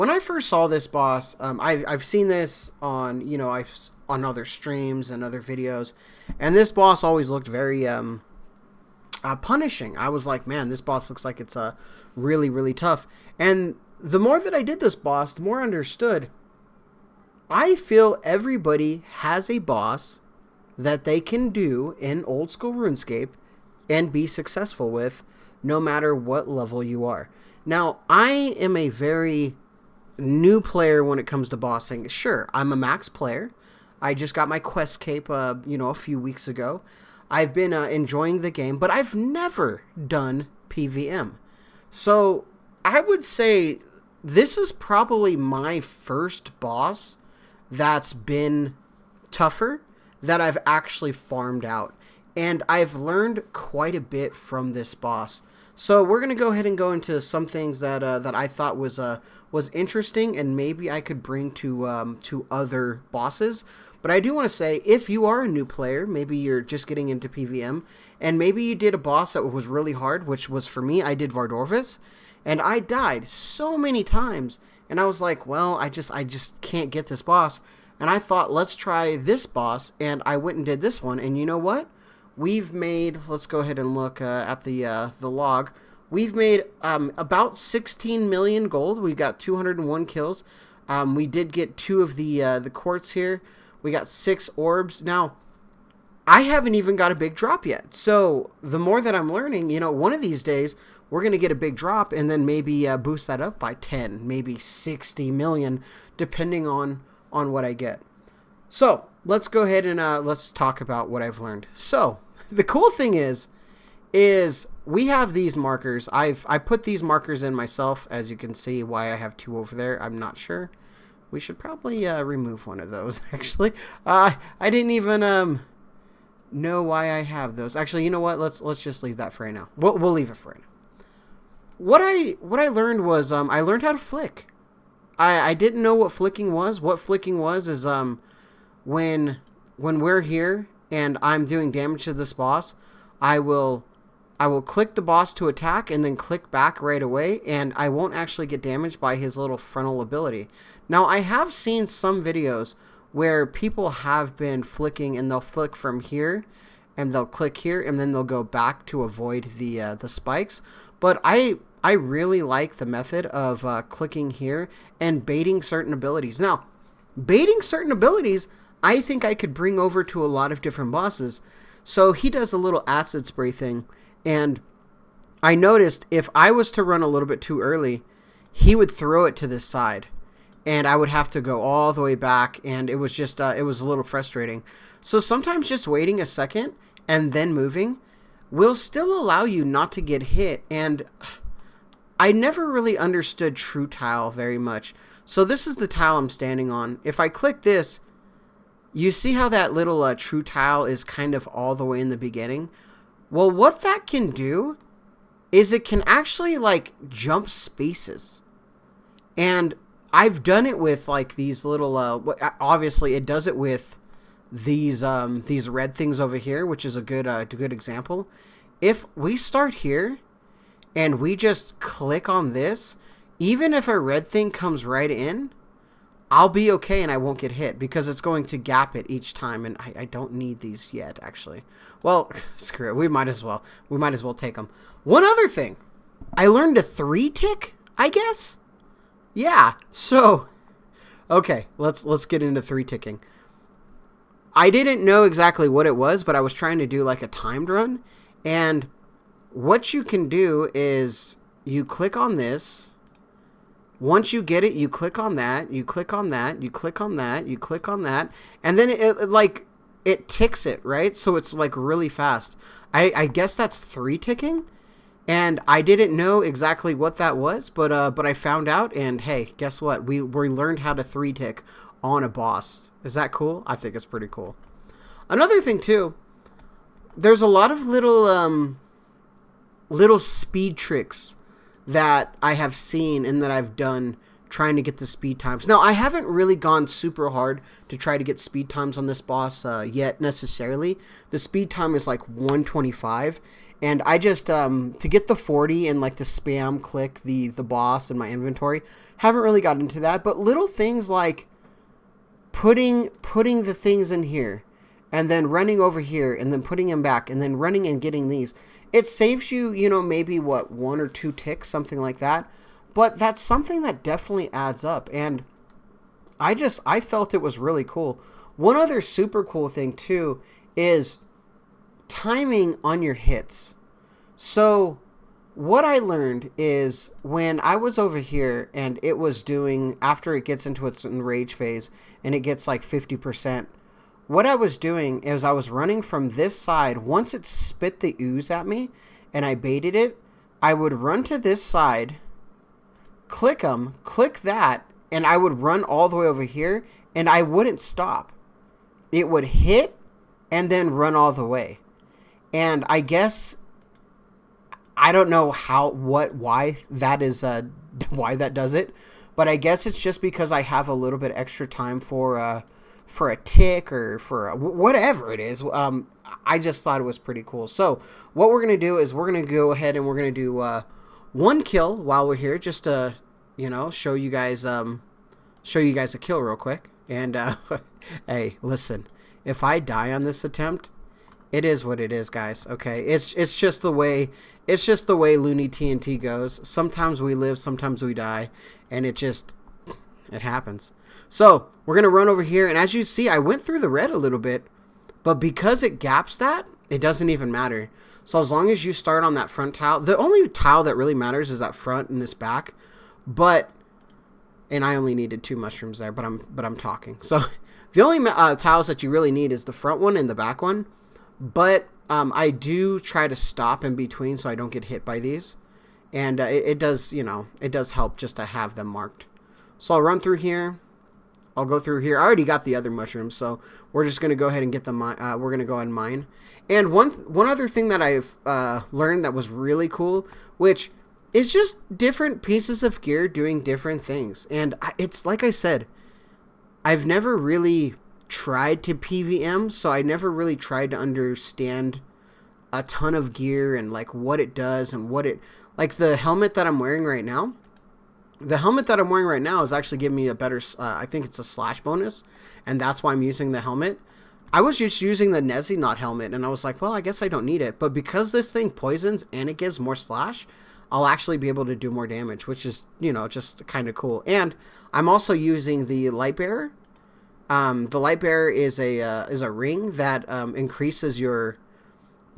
When I first saw this boss, I've seen this on, on other streams and other videos, and this boss always looked very punishing. I was like, man, this boss looks like it's really, really tough. And the more that I did this boss, the more I understood. I feel everybody has a boss that they can do in old school RuneScape and be successful with, no matter what level you are. Now, I am a very new player when it comes to bossing. Sure, I'm a max player. I just got my quest cape, a few weeks ago. I've been enjoying the game, but I've never done PVM. So I would say this is probably my first boss that's been tougher, that I've actually farmed out. And I've learned quite a bit from this boss. So we're going to go ahead and go into some things that I thought was interesting and maybe I could bring to other bosses. But I do want to say, if you are a new player, maybe you're just getting into PVM, and maybe you did a boss that was really hard, which was for me, I did Vardorvis, and I died so many times, and I was like, well, I just can't get this boss. And I thought, let's try this boss, and I went and did this one, and you know what? We've made, let's go ahead and look at the log. We've made about 16 million gold. We got 201 kills. We did get 2 of the quartz here. We got 6 orbs. Now, I haven't even got a big drop yet. So the more that I'm learning, one of these days, we're going to get a big drop and then maybe boost that up by 10, maybe 60 million, depending on what I get. So let's go ahead and let's talk about what I've learned. So the cool thing is we have these markers. I put these markers in myself, as you can see. Why I have 2 over there, I'm not sure. We should probably remove one of those, actually. I didn't even know why I have those. Actually, you know what? Let's just leave that for right now. We'll leave it for right now. What I learned was I learned how to flick. I didn't know what flicking was. What flicking was is when we're here and I'm doing damage to this boss, I will click the boss to attack and then click back right away, and I won't actually get damaged by his little frontal ability. Now, I have seen some videos where people have been flicking, and they'll flick from here, and they'll click here, and then they'll go back to avoid the spikes. But I really like the method of clicking here and baiting certain abilities. Now, baiting certain abilities, I think I could bring over to a lot of different bosses. So he does a little acid spray thing, and I noticed if I was to run a little bit too early, he would throw it to this side, and I would have to go all the way back, and it was just, it was a little frustrating. So sometimes just waiting a second and then moving will still allow you not to get hit, and I never really understood True Tile very much. So this is the tile I'm standing on. If I click this, you see how that little True Tile is kind of all the way in the beginning? Well, what that can do is it can actually, like, jump spaces. And I've done it with, like, these little, obviously it does it with these red things over here, which is a good example. If we start here and we just click on this, even if a red thing comes right in, I'll be okay and I won't get hit because it's going to gap it each time, and I don't need these yet, actually. Well, screw it. We might as well take them. One other thing. I learned a 3-tick, I guess? Yeah, so, okay, let's get into 3-ticking. I didn't know exactly what it was, but I was trying to do like a timed run, and what you can do is you click on this. Once you get it, you click on that, you click on that, you click on that, you click on that, and then it ticks it, right? So it's like really fast. I guess that's 3-ticking, and I didn't know exactly what that was, but I found out, and hey, guess what? We learned how to 3-tick on a boss. Is that cool? I think it's pretty cool. Another thing too, there's a lot of little speed tricks that I have seen and that I've done trying to get the speed times. Now, I haven't really gone super hard to try to get speed times on this boss yet necessarily. The speed time is like 125, and I just, to get the 40 and like the spam click the boss in my inventory, haven't really got into that. But little things like putting the things in here, and then running over here, and then putting them back, and then running and getting these, it saves you, you know, maybe what, 1 or 2 ticks, something like that. But that's something that definitely adds up, and I felt it was really cool. One other super cool thing too is timing on your hits. So what I learned is when I was over here and it was doing, after it gets into its enrage phase and it gets like 50%, what I was doing is I was running from this side. Once it spit the ooze at me and I baited it, I would run to this side, click that, and I would run all the way over here, and I wouldn't stop. It would hit and then run all the way. And I guess, I don't know why that is, why that does it, but I guess it's just because I have a little bit extra time for a tick or for whatever it is. I just thought it was pretty cool. So what we're going to do is we're going to go ahead and we're going to do one kill while we're here, just to, you know, show you guys a kill real quick. And hey, listen, if I die on this attempt, it is what it is, guys. Okay, it's just the way Looney TNT goes. Sometimes we live, sometimes we die, and it happens. So we're gonna run over here, and as you see, I went through the red a little bit, but because it gaps that, it doesn't even matter. So as long as you start on that front tile, the only tile that really matters is that front and this back. And I only needed 2 mushrooms there, but I'm talking. So the only tiles that you really need is the front one and the back one. But I do try to stop in between so I don't get hit by these. And it does, you know, it does help just to have them marked. So I'll run through here. I'll go through here. I already got the other mushrooms, so we're just going to go ahead and get the we're going to go ahead and mine. And one other thing that I've learned that was really cool, which is just different pieces of gear doing different things. And it's like I said, I've never really tried to PVM, so I never really tried to understand a ton of gear and like what it does and like the helmet that I'm wearing right now. The helmet that I'm wearing right now is actually giving me a better, I think it's a slash bonus, and that's why I'm using the helmet. I was just using the Nezzy Knot helmet, and I was like, well, I guess I don't need it. But because this thing poisons and it gives more slash, I'll actually be able to do more damage, which is, you know, just kind of cool. And I'm also using the Light Bearer. The Light Bearer is a ring that increases your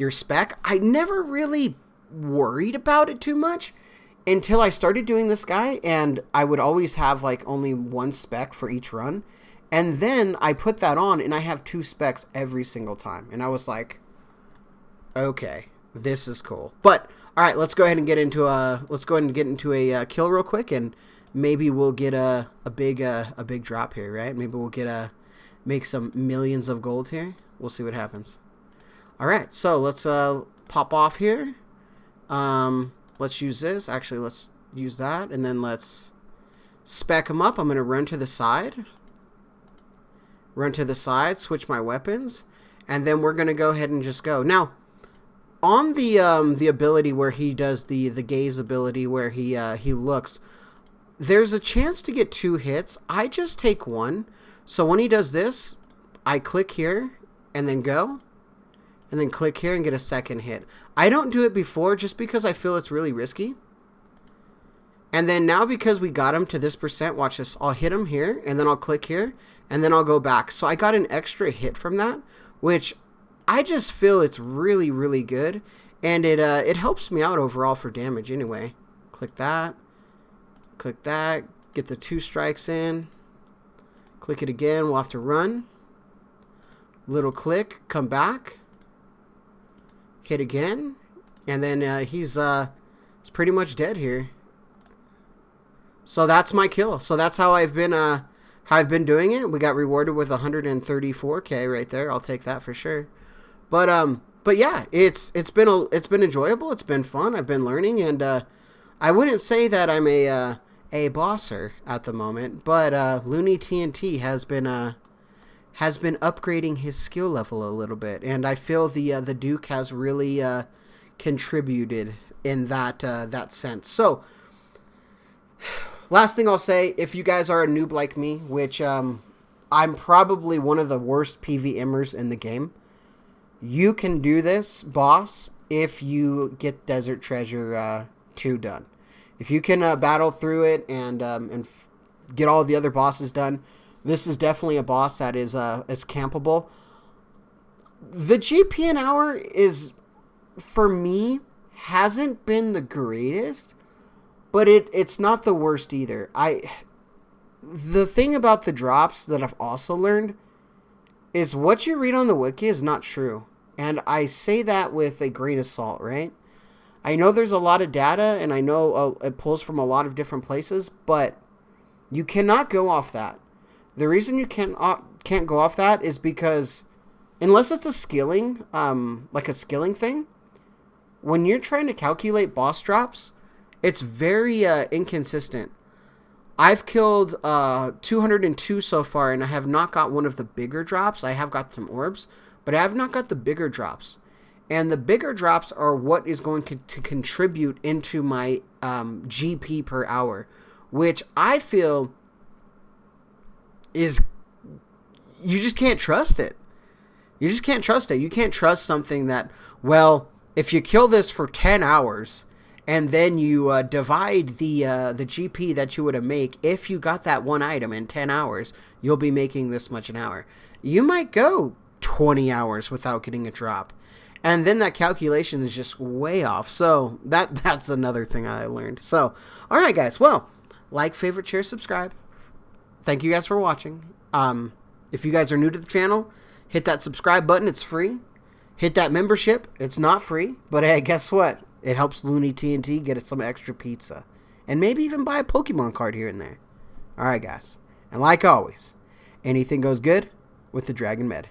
spec. I never really worried about it too much until I started doing this guy, and I would always have like only 1 spec for each run. And then I put that on and I have 2 specs every single time. And I was like, okay, this is cool. But all right, let's go ahead and get into a kill real quick, and maybe we'll get a big drop here, right? Maybe we'll make some millions of gold here. We'll see what happens. All right, so let's pop off here. Let's use this. Actually, let's use that, and then let's spec them up. I'm going to run to the side. Switch my weapons, and then we're going to go ahead and just go. Now, on the ability where he does the gaze ability where he looks, there's a chance to get 2 hits. I just take 1. So when he does this, I click here and then go, and then click here and get a second hit. I don't do it before just because I feel it's really risky. And then now because we got him to this %, watch this. I'll hit him here, and then I'll click here, and then I'll go back. So I got an extra hit from that, which I just feel it's really, really good. And it helps me out overall for damage anyway. Click that, get the 2 strikes in. Click it again, we'll have to run. Little click, come back. Hit again. And then he's pretty much dead here. So that's my kill. So that's how I've been doing it. We got rewarded with 134k right there. I'll take that for sure. But yeah, it's been enjoyable. It's been fun. I've been learning, and I wouldn't say that I'm a a bosser at the moment, but Looney TNT has been upgrading his skill level a little bit, and I feel the Duke has really contributed in that sense. So, last thing I'll say, if you guys are a noob like me, which I'm probably one of the worst PVMers in the game, you can do this boss if you get Desert Treasure 2 done. If you can battle through it and get all the other bosses done, this is definitely a boss that is campable. The GP an hour is, for me, hasn't been the greatest, but it's not the worst either. The thing about the drops that I've also learned is what you read on the wiki is not true. And I say that with a grain of salt, right? I know there's a lot of data, and I know it pulls from a lot of different places, but you cannot go off that. The reason you can't go off that is because, unless it's a skilling, like a skilling thing, when you're trying to calculate boss drops, it's very inconsistent. I've killed 202 so far, and I have not got one of the bigger drops. I have got some orbs, but I have not got the bigger drops. And the bigger drops are what is going to contribute into my GP per hour, which I feel is, you just can't trust it. You just can't trust it. You can't trust something that, well, if you kill this for 10 hours and then you divide the GP that you would have make, if you got that one item in 10 hours, you'll be making this much an hour. You might go 20 hours without getting a drop. And then that calculation is just way off. So that's another thing I learned. So, all right, guys. Well, like, favorite, share, subscribe. Thank you guys for watching. If you guys are new to the channel, hit that subscribe button. It's free. Hit that membership. It's not free. But hey, guess what? It helps Looney TNT get some extra pizza. And maybe even buy a Pokemon card here and there. All right, guys. And like always, anything goes good with the Dragon Med.